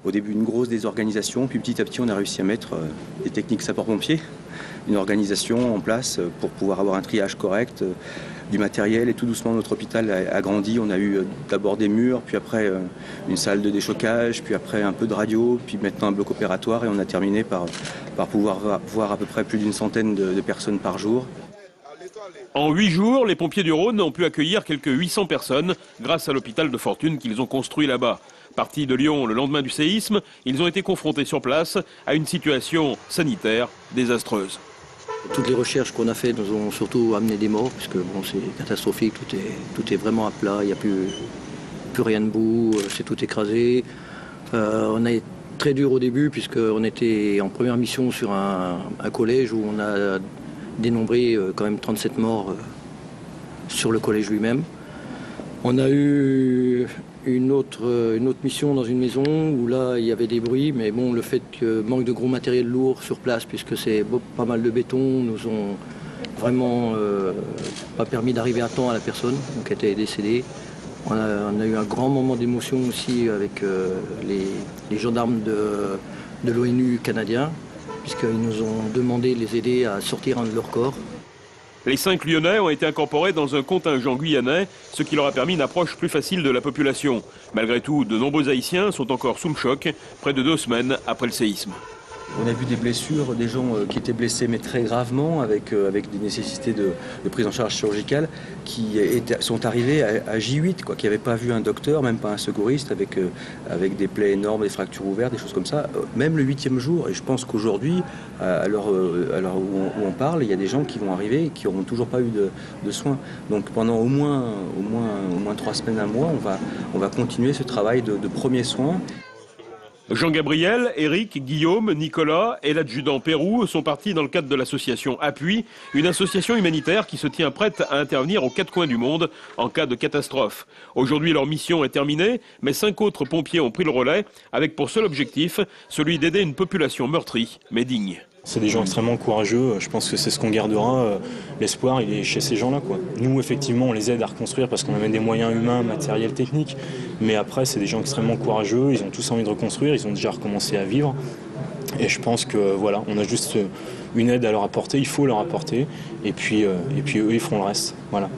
Au début, une grosse désorganisation, puis petit à petit, on a réussi à mettre des techniques sapeurs-pompiers, une organisation en place pour pouvoir avoir un triage correct du matériel. Et tout doucement, notre hôpital a grandi. On a eu d'abord des murs, puis après une salle de déchocage, puis après un peu de radio, puis maintenant un bloc opératoire. Et on a terminé par pouvoir voir à peu près plus d'une centaine de personnes par jour. En 8 jours, les pompiers du Rhône ont pu accueillir quelques 800 personnes grâce à l'hôpital de fortune qu'ils ont construit là-bas. Partis de Lyon le lendemain du séisme, ils ont été confrontés sur place à une situation sanitaire désastreuse. Toutes les recherches qu'on a faites nous ont surtout amené des morts, puisque bon, c'est catastrophique, tout est vraiment à plat, il n'y a plus rien debout, c'est tout écrasé. On a été très dur au début, puisqu'on était en première mission sur un collège où on a dénombré quand même 37 morts sur le collège lui-même. On a eu une autre mission dans une maison où là il y avait des bruits, mais bon, le fait que manque de gros matériel lourd sur place, puisque c'est pas mal de béton, nous ont vraiment pas permis d'arriver à temps à la personne, donc elle était décédée. On a eu un grand moment d'émotion aussi avec les gendarmes de l'ONU canadien, puisqu'ils nous ont demandé de les aider à sortir un de leurs corps. Les 5 Lyonnais ont été incorporés dans un contingent guyanais, ce qui leur a permis une approche plus facile de la population. Malgré tout, de nombreux Haïtiens sont encore sous le choc, près de 2 semaines après le séisme. On a vu des blessures, des gens qui étaient blessés mais très gravement, avec des nécessités de prise en charge chirurgicale, qui sont arrivés à J8, qui n'avaient pas vu un docteur, même pas un secouriste, avec des plaies énormes, des fractures ouvertes, des choses comme ça. Même le 8e jour, et je pense qu'aujourd'hui, à l'heure où on parle, il y a des gens qui vont arriver et qui n'auront toujours pas eu de soins. Donc pendant au moins 3 semaines, un mois, on va continuer ce travail de premiers soins. Jean-Gabriel, Éric, Guillaume, Nicolas et l'adjudant Pérou sont partis dans le cadre de l'association Appui, une association humanitaire qui se tient prête à intervenir aux 4 coins du monde en cas de catastrophe. Aujourd'hui, leur mission est terminée, mais 5 autres pompiers ont pris le relais, avec pour seul objectif celui d'aider une population meurtrie, mais digne. C'est des gens extrêmement courageux, je pense que c'est ce qu'on gardera, l'espoir il est chez ces gens-là. Nous effectivement on les aide à reconstruire parce qu'on a des moyens humains, matériels, techniques, mais après c'est des gens extrêmement courageux, ils ont tous envie de reconstruire, ils ont déjà recommencé à vivre. Et je pense que voilà, on a juste une aide à leur apporter, il faut leur apporter, et puis eux ils feront le reste. Voilà.